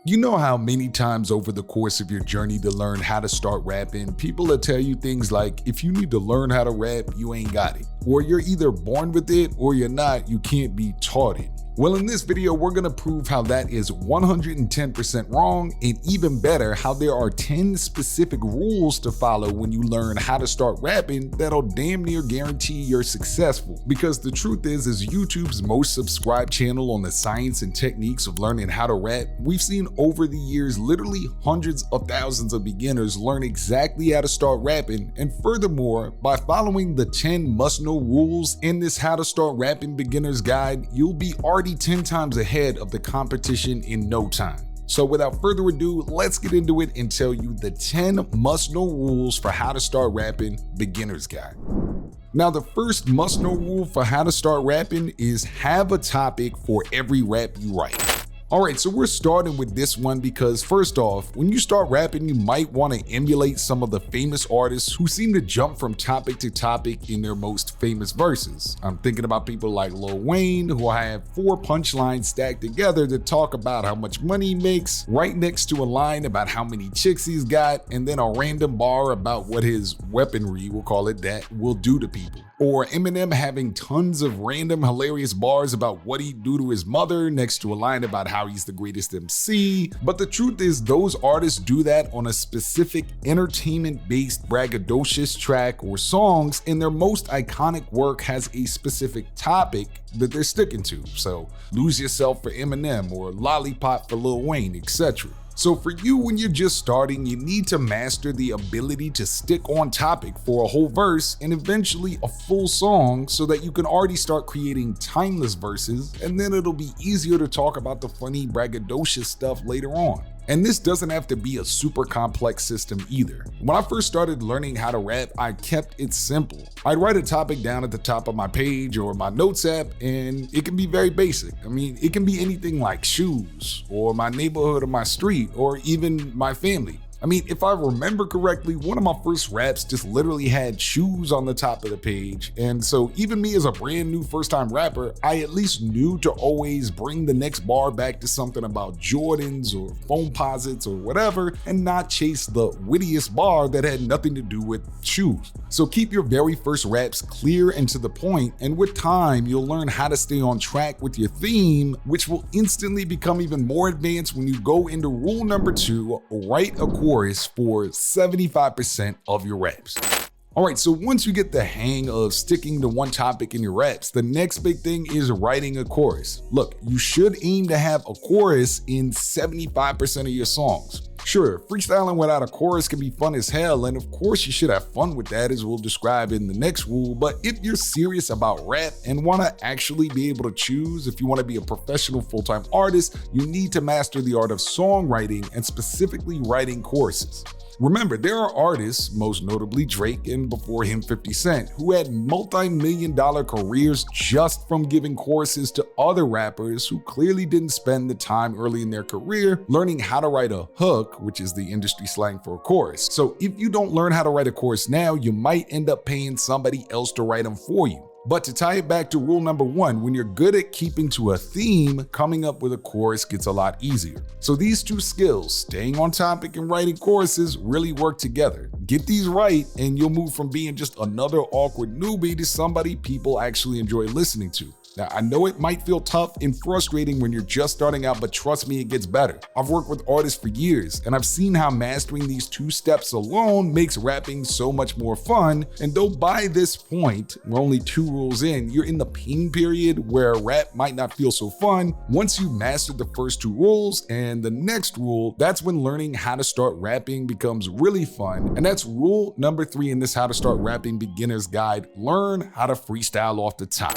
You know how many times over the course of your journey to learn how to start rapping, people will tell you things like, if you need to learn how to rap, you ain't got it. Or you're either born with it or you're not, you can't be taught it. Well, in this video, we're gonna prove how that is 110% wrong, and even better, how there are 10 specific rules to follow when you learn how to start rapping that'll damn near guarantee you're successful. Because the truth is YouTube's most subscribed channel on the science and techniques of learning how to rap, we've seen over the years literally hundreds of thousands of beginners learn exactly how to start rapping, and furthermore, by following the 10 must-know rules in this How to Start Rapping Beginner's Guide, you'll be already 10 times ahead of the competition in no time. So without further ado, let's get into it and tell you the 10 must-know rules for How to Start Rapping Beginner's Guide. Now, the first must-know rule for how to start rapping is have a topic for every rap you write. Alright, so we're starting with this one because first off, when you start rapping, you might want to emulate some of the famous artists who seem to jump from topic to topic in their most famous verses. I'm thinking about people like Lil Wayne, who have 4 punchlines stacked together to talk about how much money he makes, right next to a line about how many chicks he's got, and then a random bar about what his weaponry, we'll call it that, will do to people. Or Eminem having tons of random hilarious bars about what he'd do to his mother next to a line about how he's the greatest MC. But the truth is, those artists do that on a specific entertainment-based braggadocious track or songs, and their most iconic work has a specific topic that they're sticking to. So Lose Yourself for Eminem or Lollipop for Lil Wayne, etc. So for you, when you're just starting, you need to master the ability to stick on topic for a whole verse and eventually a full song so that you can already start creating timeless verses, and then it'll be easier to talk about the funny braggadocious stuff later on. And this doesn't have to be a super complex system either. When I first started learning how to rap, I kept it simple. I'd write a topic down at the top of my page or my notes app, and it can be very basic. I mean, it can be anything like shoes, or my neighborhood or my street, or even my family. I mean, if I remember correctly, one of my first raps just literally had shoes on the top of the page. And so even me as a brand new first time rapper, I at least knew to always bring the next bar back to something about Jordans or Foamposites or whatever, and not chase the wittiest bar that had nothing to do with shoes. So keep your very first raps clear and to the point, and with time, you'll learn how to stay on track with your theme, which will instantly become even more advanced when you go into rule number 2, write a chorus for 75% of your raps. Alright, so once you get the hang of sticking to one topic in your raps, the next big thing is writing a chorus. Look, you should aim to have a chorus in 75% of your songs. Sure, freestyling without a chorus can be fun as hell, and of course you should have fun with that, as we'll describe in the next rule, but if you're serious about rap and want to actually be able to choose if you want to be a professional full-time artist, you need to master the art of songwriting and specifically writing choruses. Remember, there are artists, most notably Drake and before him 50 Cent, who had multi-million-dollar careers just from giving choruses to other rappers who clearly didn't spend the time early in their career learning how to write a hook, which is the industry slang for a chorus. So if you don't learn how to write a chorus now, you might end up paying somebody else to write them for you. But to tie it back to rule number 1, when you're good at keeping to a theme, coming up with a chorus gets a lot easier. So these two skills, staying on topic and writing choruses, really work together. Get these right and you'll move from being just another awkward newbie to somebody people actually enjoy listening to. Now, I know it might feel tough and frustrating when you're just starting out, but trust me, it gets better. I've worked with artists for years, and I've seen how mastering these 2 steps alone makes rapping so much more fun. And though by this point, we're only 2 rules in, you're in the pain period where rap might not feel so fun, once you master the first 2 rules and the next rule, that's when learning how to start rapping becomes really fun. And that's rule number 3 in this How to Start Rapping Beginner's Guide: learn how to freestyle off the top.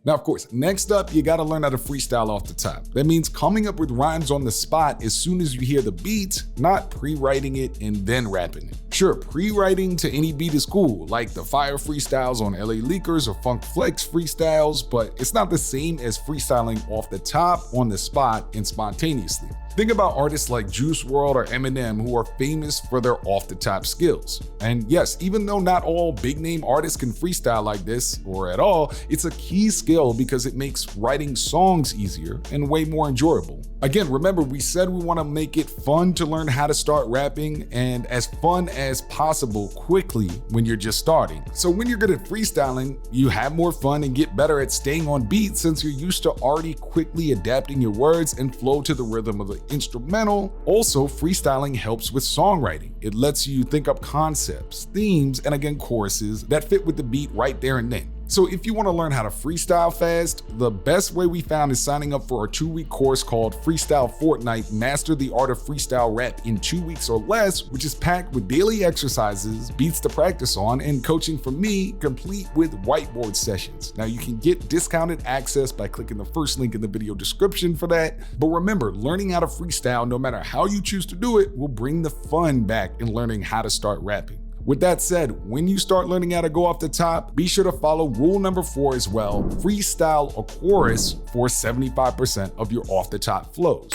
Now, of course, next up, you gotta learn how to freestyle off the top. That means coming up with rhymes on the spot as soon as you hear the beat, not pre-writing it and then rapping it. Sure, pre-writing to any beat is cool, like the fire freestyles on LA Leakers or Funk Flex freestyles, but it's not the same as freestyling off the top, on the spot, and spontaneously. Think about artists like Juice WRLD or Eminem who are famous for their off-the-top skills. And yes, even though not all big-name artists can freestyle like this, or at all, it's a key skill because it makes writing songs easier and way more enjoyable. Again, remember we said we want to make it fun to learn how to start rapping and as fun as possible quickly when you're just starting. So when you're good at freestyling, you have more fun and get better at staying on beat since you're used to already quickly adapting your words and flow to the rhythm of the instrumental. Also, freestyling helps with songwriting. It lets you think up concepts, themes, and again, choruses that fit with the beat right there and then. So if you want to learn how to freestyle fast, the best way we found is signing up for our 2-week course called Freestyle Fortnite, Master the Art of Freestyle Rap in 2 weeks or less, which is packed with daily exercises, beats to practice on, and coaching from me, complete with whiteboard sessions. Now you can get discounted access by clicking the first link in the video description for that. But remember, learning how to freestyle, no matter how you choose to do it, will bring the fun back in learning how to start rapping. With that said, when you start learning how to go off the top, be sure to follow rule number 4 as well. Freestyle a chorus for 75% of your off the top flows.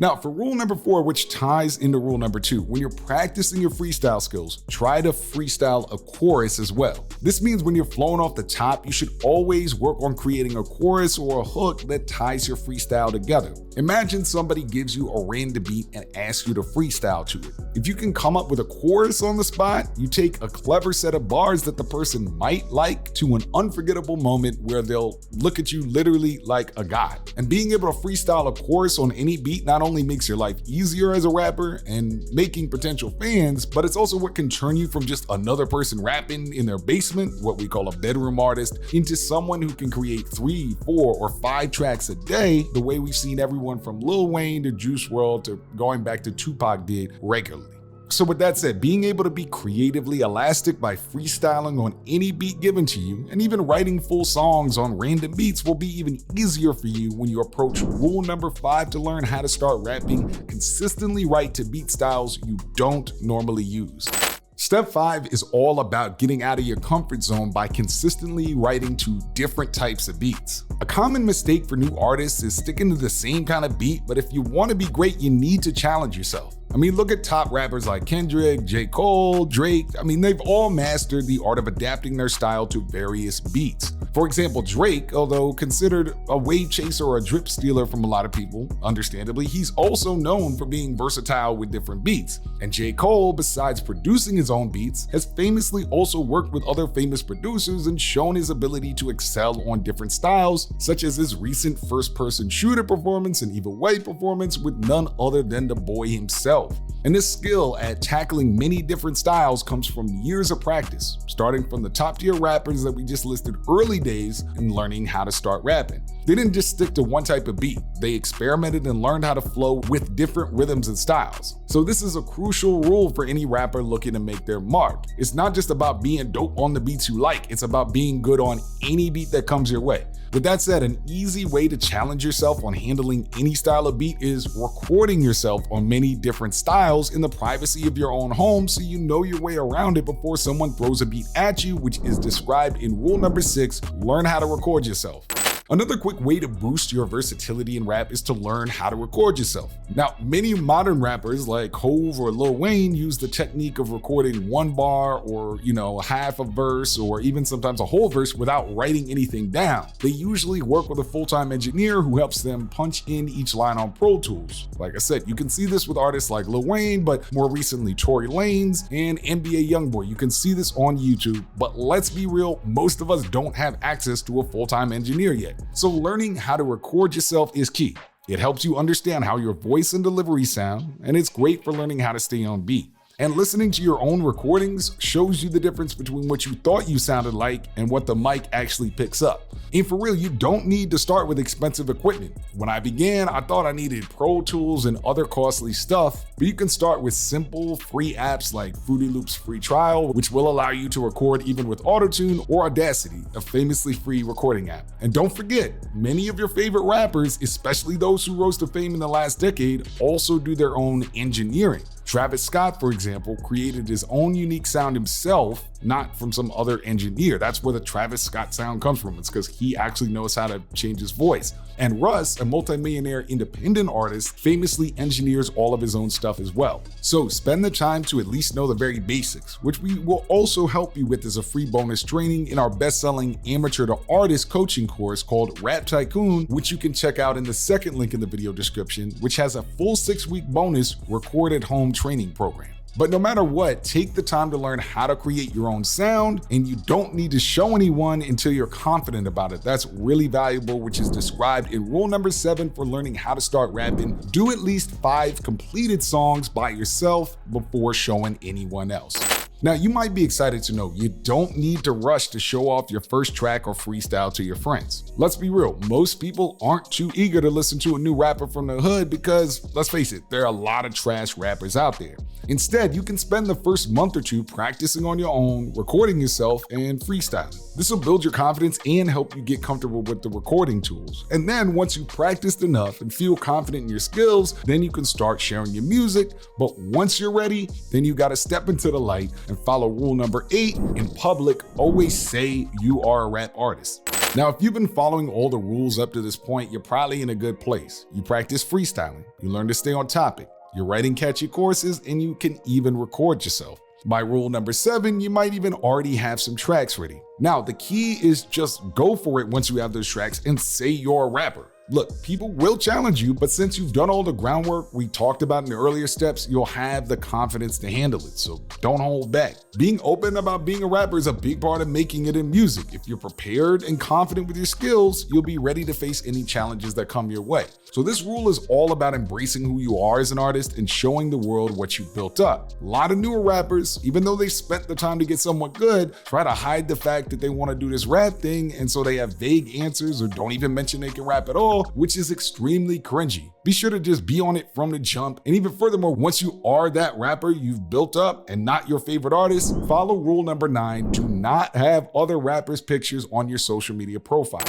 Now, for rule number 4, which ties into rule number 2, when you're practicing your freestyle skills, try to freestyle a chorus as well. This means when you're flowing off the top, you should always work on creating a chorus or a hook that ties your freestyle together. Imagine somebody gives you a random beat and asks you to freestyle to it. If you can come up with a chorus on the spot, you take a clever set of bars that the person might like to an unforgettable moment where they'll look at you literally like a god. And being able to freestyle a chorus on any beat not only makes your life easier as a rapper and making potential fans, but it's also what can turn you from just another person rapping in their basement, what we call a bedroom artist, into someone who can create 3, 4, or 5 tracks a day, the way we've seen everyone from Lil Wayne to Juice WRLD to going back to Tupac did regularly. So with that said, being able to be creatively elastic by freestyling on any beat given to you, and even writing full songs on random beats will be even easier for you when you approach rule number 5 to learn how to start rapping. Consistently write to beat styles you don't normally use. Step 5 is all about getting out of your comfort zone by consistently writing to different types of beats. A common mistake for new artists is sticking to the same kind of beat, but if you want to be great, you need to challenge yourself. I mean, look at top rappers like Kendrick, J. Cole, Drake. I mean, they've all mastered the art of adapting their style to various beats. For example, Drake, although considered a wave chaser or a drip stealer from a lot of people, understandably, he's also known for being versatile with different beats. And J. Cole, besides producing his own beats, has famously also worked with other famous producers and shown his ability to excel on different styles, such as his recent first-person shooter performance and Evil Way performance with none other than the boy himself. And this skill at tackling many different styles comes from years of practice, starting from the top tier rappers that we just listed early days in learning how to start rapping. They didn't just stick to one type of beat, they experimented and learned how to flow with different rhythms and styles. So this is a crucial rule for any rapper looking to make their mark. It's not just about being dope on the beats you like, it's about being good on any beat that comes your way. With that said, an easy way to challenge yourself on handling any style of beat is recording yourself on many different styles in the privacy of your own home so you know your way around it before someone throws a beat at you, which is described in rule number 6, learn how to record yourself. Another quick way to boost your versatility in rap is to learn how to record yourself. Now, many modern rappers like Hove or Lil Wayne use the technique of recording one bar or, half a verse or even sometimes a whole verse without writing anything down. They usually work with a full-time engineer who helps them punch in each line on Pro Tools. Like I said, you can see this with artists like Lil Wayne, but more recently Tory Lanez and NBA Youngboy. You can see this on YouTube, but let's be real, most of us don't have access to a full-time engineer yet. So learning how to record yourself is key. It helps you understand how your voice and delivery sound, and it's great for learning how to stay on beat. And listening to your own recordings shows you the difference between what you thought you sounded like and what the mic actually picks up. And for real, you don't need to start with expensive equipment. When I began, I thought I needed Pro Tools and other costly stuff, but you can start with simple free apps like Fruity Loop's free trial, which will allow you to record even with Autotune, or Audacity, a famously free recording app. And don't forget, many of your favorite rappers, especially those who rose to fame in the last decade, also do their own engineering. Travis Scott, for example, created his own unique sound himself not from some other engineer. That's where the Travis Scott sound comes from. It's because he actually knows how to change his voice. And Russ, a multimillionaire independent artist, famously engineers all of his own stuff as well. So spend the time to at least know the very basics, which we will also help you with as a free bonus training in our best-selling amateur to artist coaching course called Rap Tycoon, which you can check out in the second link in the video description, which has a full 6-week bonus record at home training program. But no matter what, take the time to learn how to create your own sound, and you don't need to show anyone until you're confident about it. That's really valuable, which is described in rule number 7 for learning how to start rapping. Do at least 5 completed songs by yourself before showing anyone else. Now, you might be excited to know you don't need to rush to show off your first track or freestyle to your friends. Let's be real, most people aren't too eager to listen to a new rapper from the hood because, let's face it, there are a lot of trash rappers out there. Instead, you can spend the first month or 2 practicing on your own, recording yourself, and freestyling. This will build your confidence and help you get comfortable with the recording tools. And then once you've practiced enough and feel confident in your skills, then you can start sharing your music. But once you're ready, then you gotta step into the light and follow rule number 8. In public, always say you are a rap artist. Now, if you've been following all the rules up to this point, you're probably in a good place. You practice freestyling, you learn to stay on topic, you're writing catchy choruses, and you can even record yourself. By rule number 7, you might even already have some tracks ready. Now, the key is just go for it once you have those tracks and say you're a rapper. Look, people will challenge you, but since you've done all the groundwork we talked about in the earlier steps, you'll have the confidence to handle it, so don't hold back. Being open about being a rapper is a big part of making it in music. If you're prepared and confident with your skills, you'll be ready to face any challenges that come your way. So this rule is all about embracing who you are as an artist and showing the world what you built up. A lot of newer rappers, even though they spent the time to get somewhat good, try to hide the fact that they want to do this rap thing, and so they have vague answers or don't even mention they can rap at all, which is extremely cringy. Be sure to just be on it from the jump. And even furthermore, once you are that rapper you've built up and not your favorite artist, follow rule number 9, do not have other rappers' pictures on your social media profile.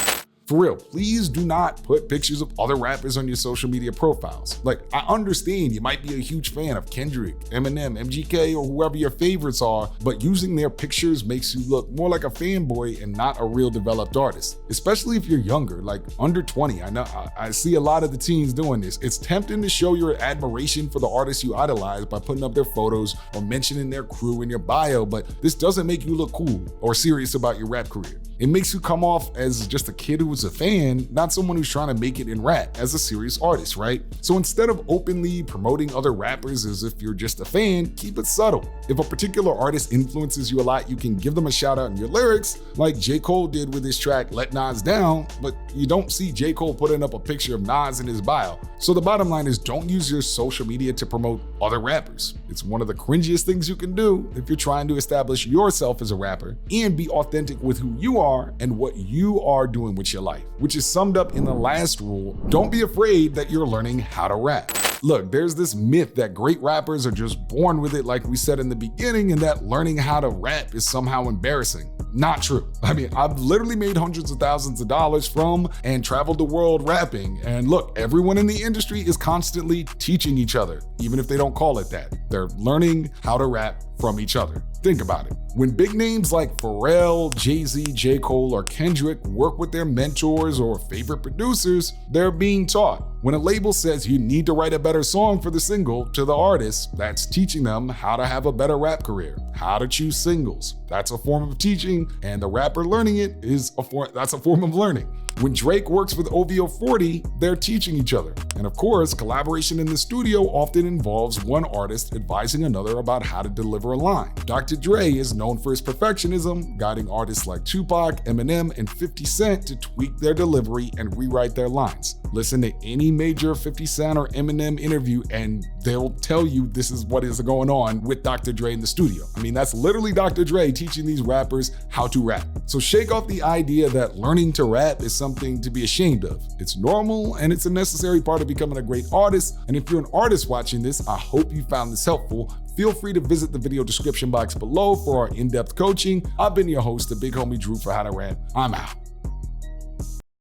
For real, please do not put pictures of other rappers on your social media profiles. Like, I understand you might be a huge fan of Kendrick, Eminem, MGK, or whoever your favorites are, but using their pictures makes you look more like a fanboy and not a real developed artist. Especially if you're younger, like under 20. I know I see a lot of the teens doing this. It's tempting to show your admiration for the artists you idolize by putting up their photos or mentioning their crew in your bio, but this doesn't make you look cool or serious about your rap career. It makes you come off as just a kid who was a fan, not someone who's trying to make it in rap as a serious artist, right? So instead of openly promoting other rappers as if you're just a fan, keep it subtle. If a particular artist influences you a lot, you can give them a shout out in your lyrics, like J. Cole did with his track Let Nas Down, but you don't see J. Cole putting up a picture of Nas in his bio. So the bottom line is, don't use your social media to promote other rappers. It's one of the cringiest things you can do if you're trying to establish yourself as a rapper and be authentic with who you are and what you are doing with your life, which is summed up in the last rule: don't be afraid that you're learning how to rap. Look, there's this myth that great rappers are just born with it, like we said in the beginning, and that learning how to rap is somehow embarrassing. Not true. I mean, I've literally made hundreds of thousands of dollars from and traveled the world rapping. And look, everyone in the industry is constantly teaching each other, even if they don't call it that. They're learning how to rap from each other. Think about it. When big names like Pharrell, Jay-Z, J. Cole, or Kendrick work with their mentors or favorite producers, they're being taught. When a label says you need to write a better song for the single to the artist, that's teaching them how to have a better rap career, how to choose singles. That's a form of teaching, and the rapper learning it is that's a form of learning. When Drake works with OVO 40, they're teaching each other. And of course, collaboration in the studio often involves one artist advising another about how to deliver a line. Dr. Dre is known for his perfectionism, guiding artists like Tupac, Eminem, and 50 Cent to tweak their delivery and rewrite their lines. Listen to any major 50 Cent or Eminem interview and they'll tell you this is what is going on with Dr. Dre in the studio. I mean, that's literally Dr. Dre teaching these rappers how to rap. So shake off the idea that learning to rap is something to be ashamed of. It's normal and it's a necessary part of becoming a great artist. And if you're an artist watching this, I hope you found this helpful. Feel free to visit the video description box below for our in-depth coaching. I've been your host, the big homie Drew for How to Rap. I'm out.